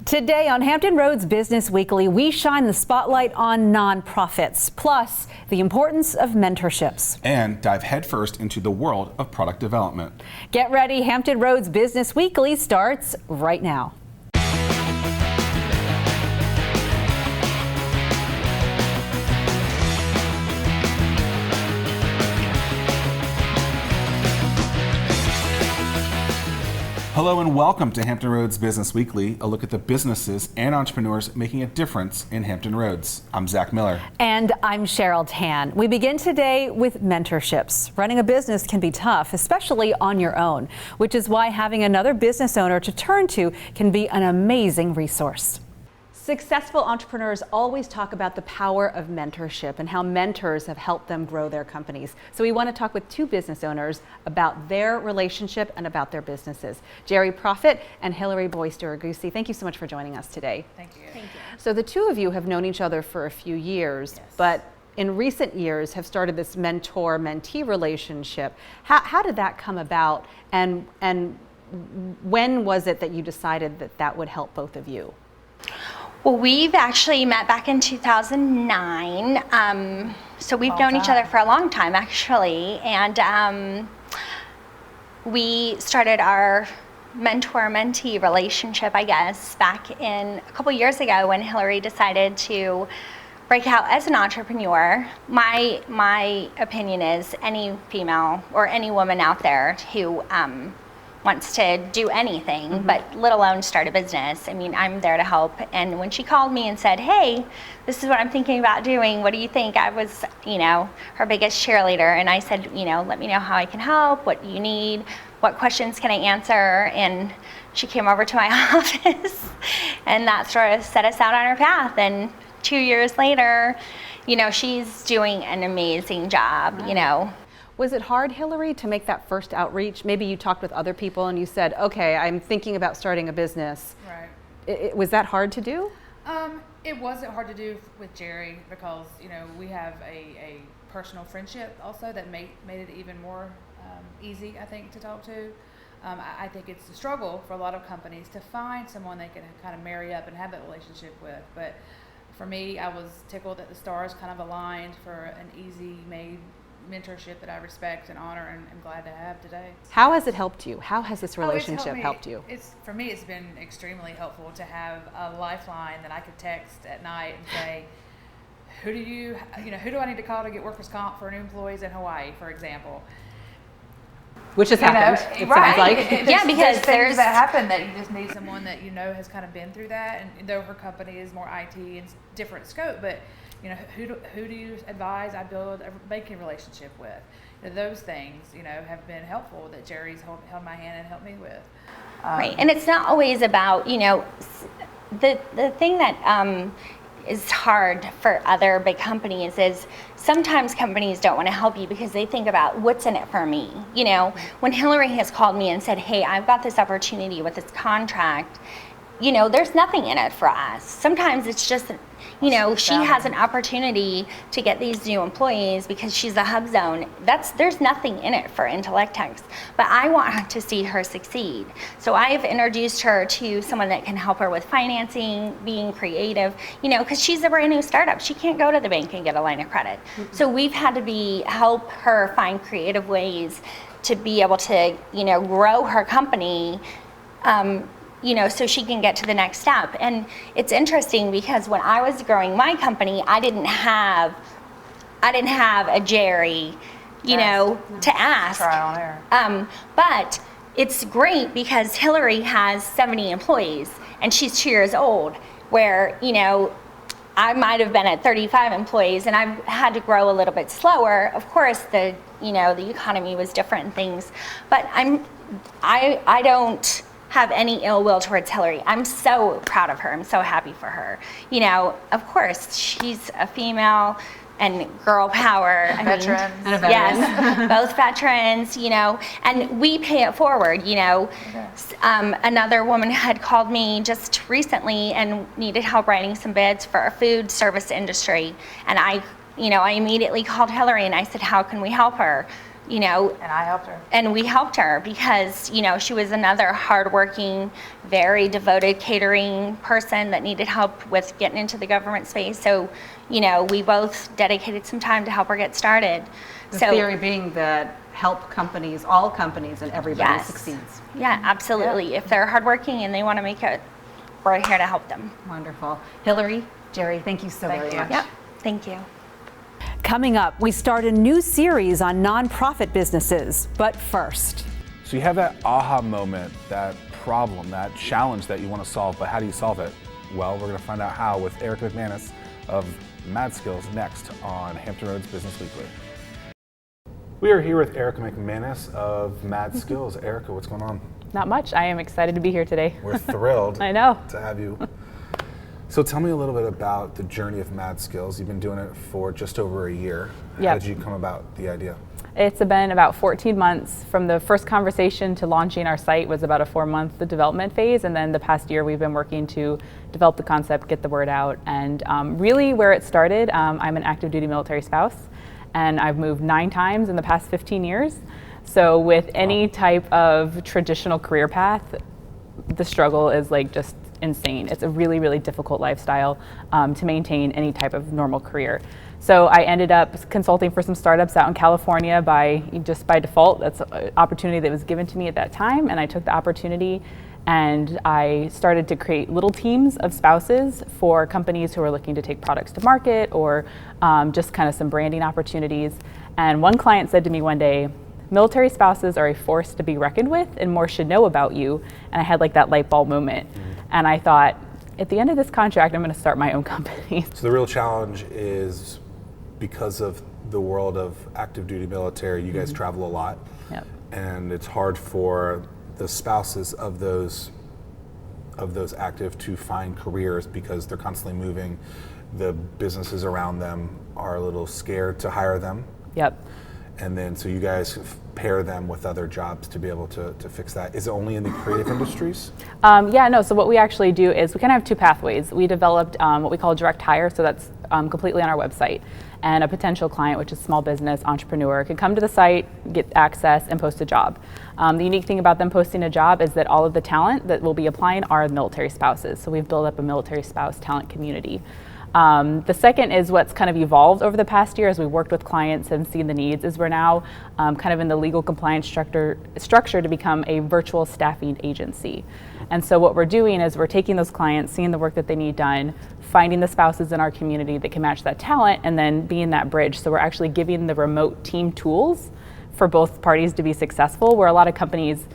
Today on Hampton Roads Business Weekly, we shine the spotlight on nonprofits, plus the importance of mentorships. And dive headfirst into the world of product development. Get ready, Hampton Roads Business Weekly starts right now. Hello and welcome to Hampton Roads Business Weekly, a look at the businesses and entrepreneurs making a difference in Hampton Roads. I'm Zach Miller. And I'm Cheryl Tan. We begin today with mentorships. Running a business can be tough, especially on your own, which is why having another business owner to turn to can be an amazing resource. Successful entrepreneurs always talk about the power of mentorship and how mentors have helped them grow their companies. So we want to talk with two business owners about their relationship and about their businesses. Jeri Profit and Hillary Boyster-Agusi. Thank you so much for joining us today. Thank you. Thank you. So the two of you have known each other for a few years, Yes. but in recent years have started this mentor-mentee relationship. How did that come about, and when was it that you decided that that would help both of you? Well, we've actually met back in 2009. So we've known each other for a long time, actually. And we started our mentor-mentee relationship, I guess, back in a couple years ago when Hillary decided to break out as an entrepreneur. My opinion is any female or any woman out there who wants to do anything, but let alone start a business. I mean, I'm there to help. And when she called me and said, hey, this is what I'm thinking about doing, what do you think? I was, her biggest cheerleader. And I said, let me know how I can help, what you need, what questions can I answer? And she came over to my office and that sort of set us out on her path. And 2 years later, she's doing an amazing job, Was it hard, Hillary, to make that first outreach? Maybe you talked with other people and you said, okay, I'm thinking about starting a business. Right. Was that hard to do? It wasn't hard to do with Jeri because, we have a personal friendship also that made it even more easy, I think, to talk to. I think it's a struggle for a lot of companies to find someone they can kind of marry up and have that relationship with. But for me, I was tickled that the stars kind of aligned for an easy-made mentorship that I respect and honor and am glad to have today. How has it helped you? How has this relationship helped you? For me, it's been extremely helpful to have a lifeline that I could text at night and say, who do I need to call to get workers' comp for new employees in Hawaii, for example? Which has happened, it sounds like. Yeah, because there's things that happen that you just need someone that has kind of been through that, and though her company is more IT and different scope, but who do you advise I build a banking relationship with? Those things, have been helpful that Jeri's held my hand and helped me with. Right, and it's not always about, the thing that is hard for other big companies is sometimes companies don't want to help you because they think about what's in it for me. When Hillary has called me and said, hey, I've got this opportunity with this contract, there's nothing in it for us. Sometimes it's just, she has an opportunity to get these new employees because she's a hub zone. There's nothing in it for Intellectex, but I want to see her succeed. So I've introduced her to someone that can help her with financing, being creative, because she's a brand new startup. She can't go to the bank and get a line of credit. Mm-hmm. So we've had to help her find creative ways to be able to, grow her company, so she can get to the next step. And it's interesting because when I was growing my company, I didn't have a Jeri, to ask. Try on air. But it's great because Hillary has 70 employees and she's 2 years old, where, I might have been at 35 employees and I've had to grow a little bit slower. Of course, the economy was different and things, but I don't have any ill will towards Hillary. I'm so proud of her. I'm so happy for her. Of course, she's a female and girl power. Veterans. Yes, both veterans, and we pay it forward, Another woman had called me just recently and needed help writing some bids for a food service industry. And I immediately called Hillary and I said, how can we help her? you know, And I helped her. and we helped her because, you know, she was another hardworking, very devoted catering person that needed help with getting into the government space. So, you know, we both dedicated some time to help her get started. The So, theory being that help companies, all companies, and everybody yes. succeeds. Yeah, absolutely. If they're hardworking and they want to make it, we're here to help them. Wonderful. Hillary, Jeri, thank you so very much. Yep. Thank you. Coming up, we start a new series on nonprofit businesses. But first, So you have that aha moment, that problem, that challenge that you want to solve, but how do you solve it? Well, we're going to find out how with Erica McManus of Mad Skills next on Hampton Roads Business Weekly. We are here with Erica McManus of Mad Skills. Erica, what's going on? Not much. I am excited to be here today. We're thrilled I know. to have you. So tell me a little bit about the journey of Mad Skills. You've been doing it for just over a year. How Yep. did you come about the idea? It's been about 14 months from the first conversation to launching our site was about a 4-month development phase. And then the past year we've been working to develop the concept, get the word out. And really where it started, I'm an active duty military spouse and I've moved 9 times in the past 15 years. So with any type of traditional career path, the struggle is like just insane. It's a really, really difficult lifestyle to maintain any type of normal career. So I ended up consulting for some startups out in California by default. That's an opportunity that was given to me at that time, and I took the opportunity and I started to create little teams of spouses for companies who are looking to take products to market or just kind of some branding opportunities. And one client said to me one day, "Military spouses are a force to be reckoned with and more should know about you." And I had like that light bulb moment. And I thought, at the end of this contract, I'm going to start my own company. So the real challenge is because of the world of active duty military, you guys travel a lot. Yep. And it's hard for the spouses of those active to find careers because they're constantly moving. The businesses around them are a little scared to hire them. Yep. And then so you guys pair them with other jobs to be able to fix that. Is it only in the creative industries? Yeah, no, so what we actually do is we kind of have 2 pathways. We developed what we call direct hire, so that's completely on our website. And a potential client, which is small business, entrepreneur, can come to the site, get access, and post a job. The unique thing about them posting a job is that all of the talent that will be applying are military spouses. So we've built up a military spouse talent community. The second is what's kind of evolved over the past year as we worked with clients and seen the needs is we're now kind of in the legal compliance structure to become a virtual staffing agency. And so what we're doing is we're taking those clients, seeing the work that they need done, finding the spouses in our community that can match that talent, and then being that bridge. So we're actually giving the remote team tools for both parties to be successful, where a lot of companies,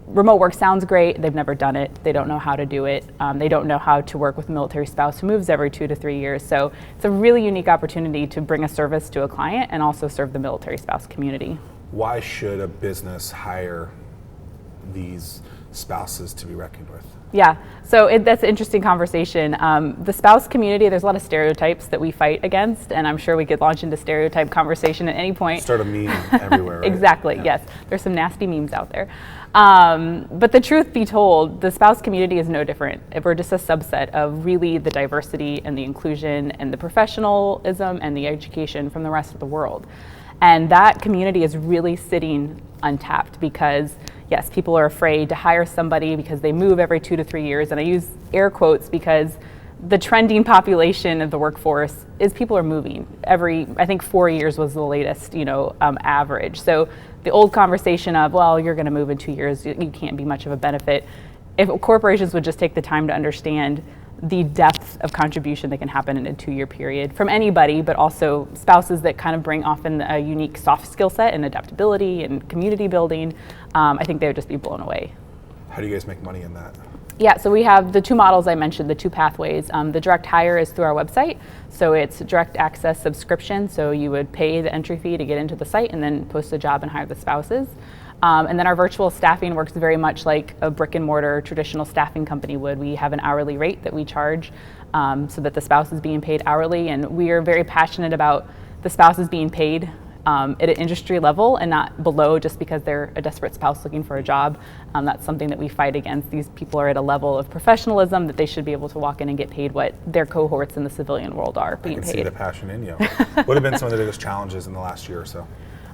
remote work sounds great, they've never done it, they don't know how to do it, they don't know how to work with a military spouse who moves every 2 to 3 years. So it's a really unique opportunity to bring a service to a client and also serve the military spouse community. Why should a business hire these spouses to be reckoned with? Yeah, so that's an interesting conversation. The spouse community, there's a lot of stereotypes that we fight against, and I'm sure we could launch into stereotype conversation at any point. Start a meme everywhere, right? Exactly, Yeah. yes. There's some nasty memes out there. But the truth be told, the spouse community is no different. We're just a subset of really the diversity and the inclusion and the professionalism and the education from the rest of the world. And that community is really sitting untapped because, yes, people are afraid to hire somebody because they move every 2 to 3 years. And I use air quotes because the trending population of the workforce is people are moving. I think 4 years was the latest, average. So the old conversation of, well, you're going to move in 2 years, you can't be much of a benefit. If corporations would just take the time to understand the depth of contribution that can happen in a 2-year period from anybody, but also spouses that kind of bring often a unique soft skill set and adaptability and community building, I think they would just be blown away. How do you guys make money in that? Yeah, so we have the 2 models I mentioned, the 2 pathways. The direct hire is through our website, so it's direct access subscription, so you would pay the entry fee to get into the site and then post a job and hire the spouses. And then our virtual staffing works very much like a brick and mortar traditional staffing company would. We have an hourly rate that we charge so that the spouse is being paid hourly, and we are very passionate about the spouses being paid at an industry level and not below just because they're a desperate spouse looking for a job. That's something that we fight against. These people are at a level of professionalism that they should be able to walk in and get paid what their cohorts in the civilian world are being I can paid. see the passion in you. What have been some of the biggest challenges in the last year or so?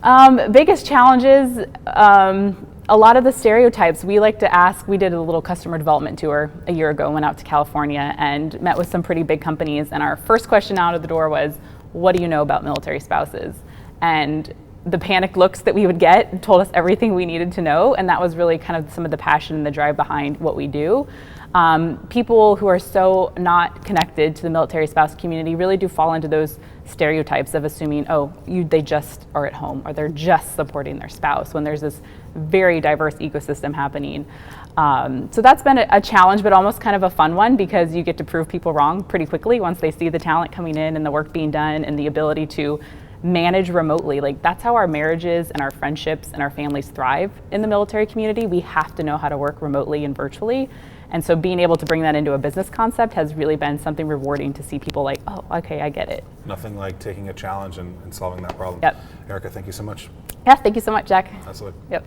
Biggest challenges, a lot of the stereotypes. We like to ask, we did a little customer development tour a year ago, went out to California and met with some pretty big companies, and our first question out of the door was, what do you know about military spouses? And the panicked looks that we would get told us everything we needed to know, and that was really kind of some of the passion and the drive behind what we do. People who are so not connected to the military spouse community really do fall into those stereotypes of assuming, oh, they just are at home or they're just supporting their spouse, when there's this very diverse ecosystem happening. So that's been a challenge, but almost kind of a fun one, because you get to prove people wrong pretty quickly once they see the talent coming in and the work being done and the ability to manage remotely. Like, that's how our marriages and our friendships and our families thrive in the military community. We have to know how to work remotely and virtually. And so being able to bring that into a business concept has really been something rewarding to see people like, oh, okay, I get it. Nothing like taking a challenge and solving that problem. Yep. Erica, thank you so much. Yeah, thank you so much, Jack. Absolutely. Yep.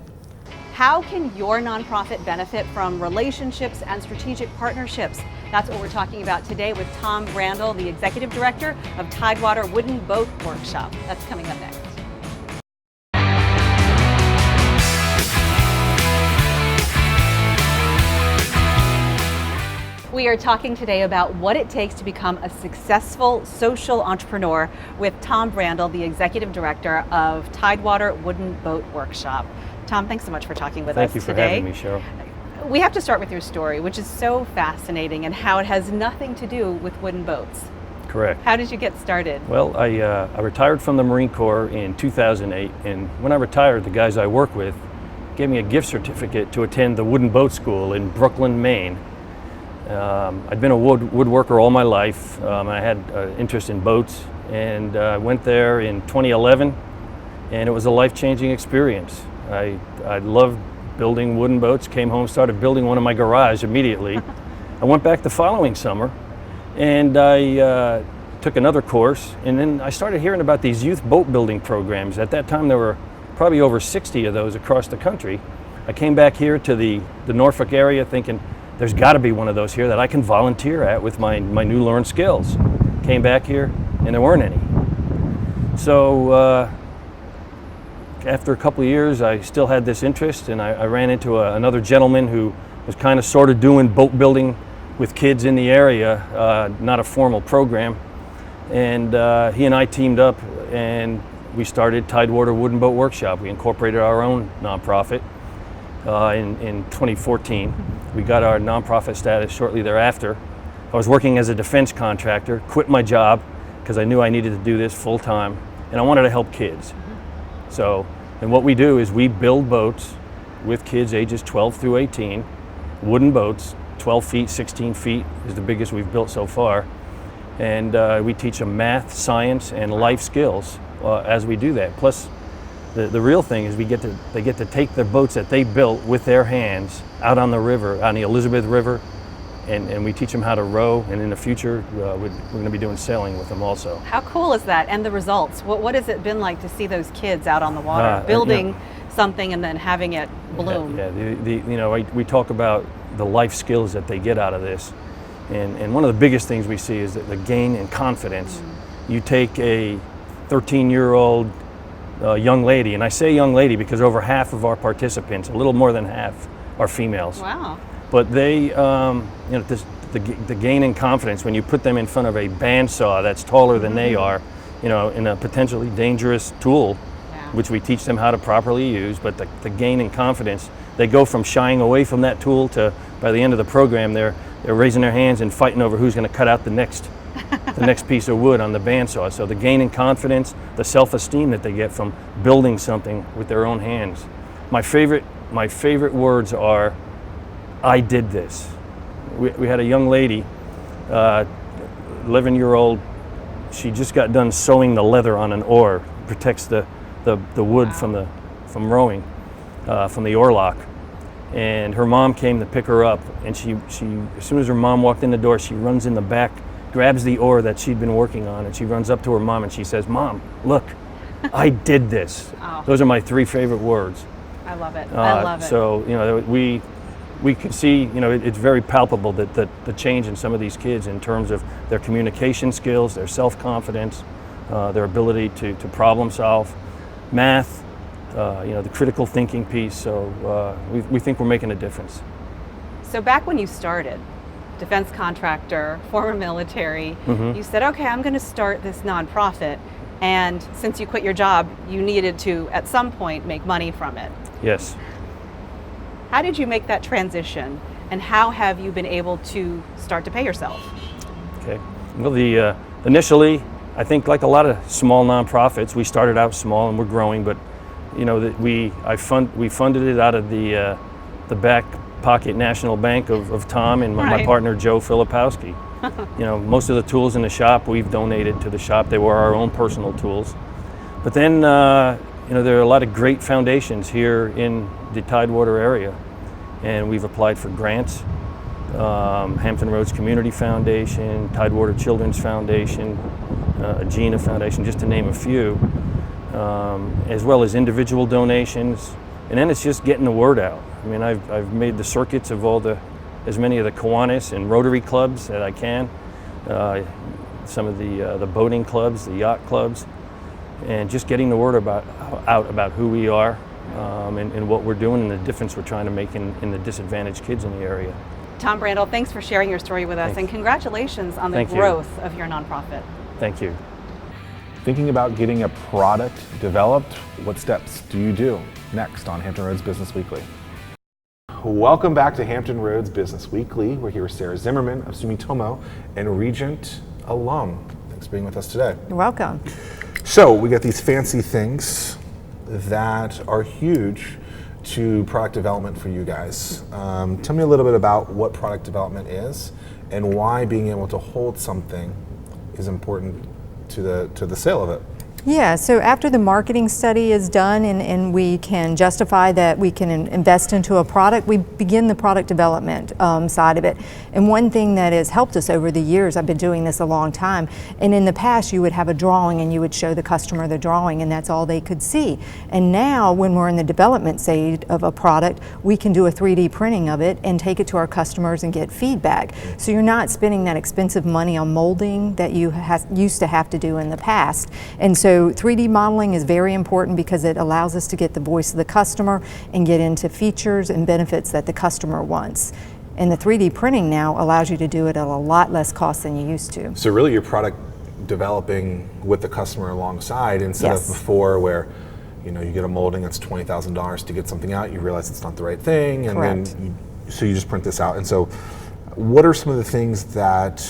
How can your nonprofit benefit from relationships and strategic partnerships? That's what we're talking about today with Tom Brandel, the Executive Director of Tidewater Wooden Boat Workshop. That's coming up next. We are talking today about what it takes to become a successful social entrepreneur with Tom Brandel, the Executive Director of Tidewater Wooden Boat Workshop. Tom, thanks so much for talking with us Thank you for today. having me, Cheryl. We have to start with your story, which is so fascinating, and how it has nothing to do with wooden boats. Correct. How did you get started? Well, I retired from the Marine Corps in 2008, and when I retired, the guys I work with gave me a gift certificate to attend the Wooden Boat School in Brooklyn, Maine. I'd been a woodworker all my life. I had interest in boats, and I went there in 2011, and it was a life-changing experience. I loved building wooden boats, came home, started building one in my garage immediately. I went back the following summer, and I took another course, and then I started hearing about these youth boat building programs. At that time, there were probably over 60 of those across the country. I came back here to the Norfolk area thinking, there's got to be one of those here that I can volunteer at with my new learned skills. Came back here, and there weren't any. So after a couple of years, I still had this interest, and I ran into another gentleman who was kind of sort of doing boat building with kids in the area, not a formal program. And he and I teamed up, and we started Tidewater Wooden Boat Workshop. We incorporated our own nonprofit in 2014. We got our nonprofit status shortly thereafter. I was working as a defense contractor, quit my job because I knew I needed to do this full time, and I wanted to help kids. So, and what we do is we build boats with kids ages 12 through 18, wooden boats, 12 feet, 16 feet is the biggest we've built so far. And we teach them math, science, and life skills as we do that. Plus, the real thing is they get to take their boats that they built with their hands out on the river, on the Elizabeth River, and we teach them how to row, and in the future we're going to be doing sailing with them also. How cool is that? And the results? What has it been like to see those kids out on the water building something and then having it bloom? Yeah, we talk about the life skills that they get out of this, and one of the biggest things we see is that the gain in confidence. You take a 13-year-old young lady, and I say young lady because over half of our participants, a little more than half, are females. Wow. But they, the gain in confidence when you put them in front of a bandsaw that's taller than they are, in a potentially dangerous tool, which we teach them how to properly use, but the gain in confidence, they go from shying away from that tool to, by the end of the program, they're raising their hands and fighting over who's going to cut out the next piece of wood on the bandsaw. So the gain in confidence, the self-esteem that they get from building something with their own hands. My favorite words are, I did this. We had a young lady, 11-year-old, she just got done sewing the leather on an oar, protects the wood from rowing, from the oar lock. And her mom came to pick her up, and she as soon as her mom walked in the door, she runs in the back, grabs the oar that she'd been working on, and she runs up to her mom and she says, "Mom, look, I did this." Oh. Those are my 3 favorite words. I love it. I love it. So we can see, it's very palpable that the change in some of these kids in terms of their communication skills, their self-confidence, their ability to problem solve. math, the critical thinking piece. So we think we're making a difference. So back when you started, defense contractor, former military, Mm-hmm. you said, okay, I'm going to start this nonprofit. And since you quit your job, you needed to, at some point, make money from it. Yes. How did you make that transition? And how have you been able to start to pay yourself? Okay. Well, initially, I think like a lot of small nonprofits, we started out small and we're growing, but we funded it out of the back pocket national bank of Tom and my Right. partner Joe Filipowski. Most of the tools in the shop we've donated to the shop. They were our own personal tools. But then there are a lot of great foundations here in the Tidewater area, and we've applied for grants. Hampton Roads Community Foundation, Tidewater Children's Foundation, Agena Foundation, just to name a few, as well as individual donations. And then it's just getting the word out. I mean, I've made the circuits of as many of the Kiwanis and Rotary clubs that I can, some of the boating clubs, the yacht clubs, and just getting the word out about who we are and what we're doing and the difference we're trying to make in the disadvantaged kids in the area. Tom Brandel, thanks for sharing your story with us, Thanks. and congratulations on the Thank you. growth of your nonprofit. Thank you. Thinking about getting a product developed? What steps do you do? Next on Hampton Roads Business Weekly. Welcome back to Hampton Roads Business Weekly. We're here with Sarah Zimmerman of Sumitomo and Regent alum. Thanks for being with us today. You're welcome. So we got these fancy things that are huge to product development for you guys. Tell me a little bit about what product development is and why being able to hold something is important to the sale of it. Yeah, so after the marketing study is done and we can justify that we can invest into a product, we begin the product development side of it. And one thing that has helped us over the years, I've been doing this a long time, and in the past you would have a drawing and you would show the customer the drawing and that's all they could see. And now when we're in the development stage of a product, we can do a 3D printing of it and take it to our customers and get feedback. So you're not spending that expensive money on molding that you used to have to do in the past. And so 3D modeling is very important because it allows us to get the voice of the customer and get into features and benefits that the customer wants. And the 3D printing now allows you to do it at a lot less cost than you used to. So really your product developing with the customer alongside instead Yes. of before where you get a molding that's $20,000 to get something out, you realize it's not the right thing, and Correct. then you just print this out. And so what are some of the things that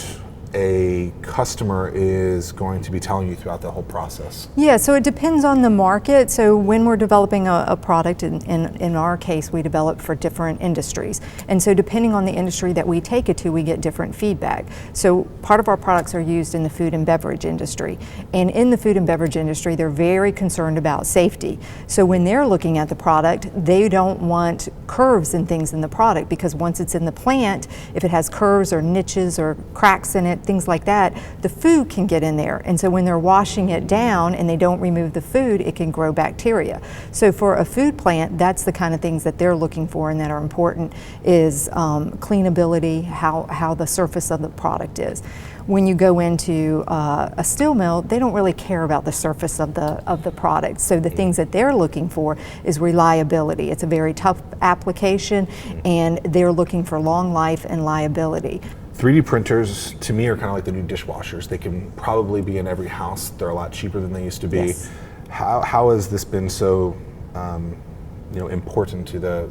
a customer is going to be telling you throughout the whole process? Yeah, so it depends on the market. So when we're developing a product, in our case, we develop for different industries. And so depending on the industry that we take it to, we get different feedback. So part of our products are used in the food and beverage industry. And in the food and beverage industry, they're very concerned about safety. So when they're looking at the product, they don't want curves and things in the product because once it's in the plant, if it has curves or niches or cracks in it, things like that, the food can get in there. And so when they're washing it down and they don't remove the food, it can grow bacteria. So for a food plant, that's the kind of things that they're looking for and that are important is cleanability, how the surface of the product is. When you go into a steel mill, they don't really care about the surface of the product. So the things that they're looking for is reliability. It's a very tough application and they're looking for long life and liability. 3D printers, to me, are kind of like the new dishwashers. They can probably be in every house. They're a lot cheaper than they used to be. Yes. How has this been so important to the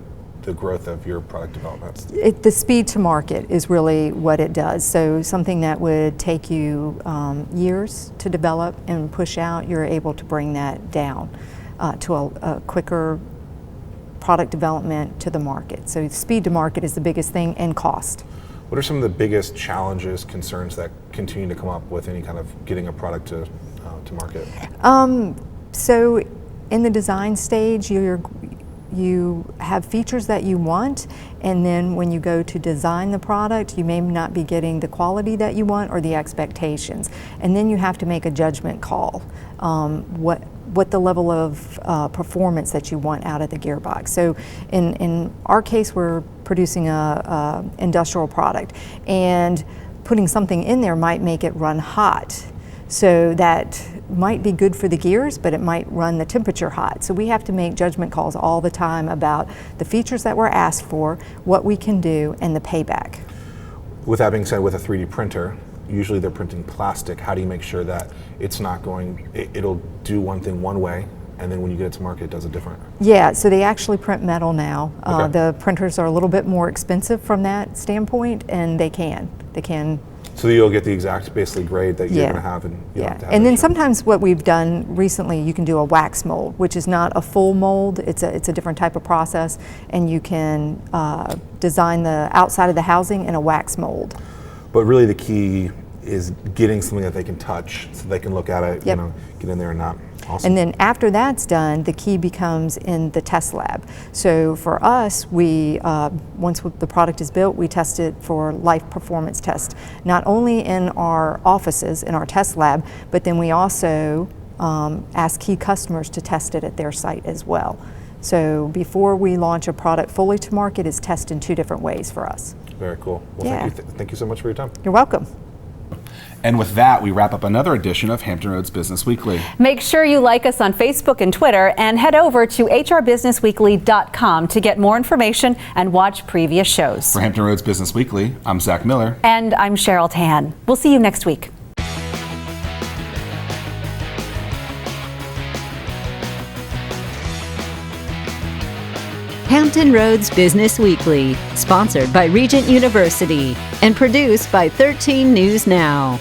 growth of your product development? The speed to market is really what it does. So something that would take you years to develop and push out, you're able to bring that down to a quicker product development to the market. So speed to market is the biggest thing, and cost. What are some of the biggest challenges, concerns that continue to come up with any kind of getting a product to market? So in the design stage, you have features that you want, and then when you go to design the product, you may not be getting the quality that you want or the expectations. And then you have to make a judgment call. What the level of performance that you want out of the gearbox. So in our case, we're producing a industrial product, and putting something in there might make it run hot. So that might be good for the gears, but it might run the temperature hot. So we have to make judgment calls all the time about the features that we're asked for, what we can do, and the payback. With that being said, with a 3D printer, usually they're printing plastic. How do you make sure that it's not going, it'll do one thing one way, and then when you get it to market, it does it different? Yeah, so they actually print metal now. Okay. The printers are a little bit more expensive from that standpoint, and they can. So you'll get the exact, basically, grade that you're Yeah. going to have, and you don't have to have And that then shipped. sometimes what we've done recently, you can do a wax mold, which is not a full mold. It's a different type of process, and you can design the outside of the housing in a wax mold. But really the key is getting something that they can touch, so they can look at it, Yep. get in there and not. Awesome. And then after that's done, the key becomes in the test lab. So for us, we once the product is built, we test it for life performance test, not only in our offices, in our test lab, but then we also ask key customers to test it at their site as well. So before we launch a product fully to market, it's tested in 2 different ways for us. Very cool. Well, Yeah. thank you so much for your time. You're welcome. And with that, we wrap up another edition of Hampton Roads Business Weekly. Make sure you like us on Facebook and Twitter, and head over to hrbusinessweekly.com to get more information and watch previous shows. For Hampton Roads Business Weekly, I'm Zach Miller. And I'm Cheryl Tan. We'll see you next week. Hampton Roads Business Weekly, sponsored by Regent University and produced by 13 News Now.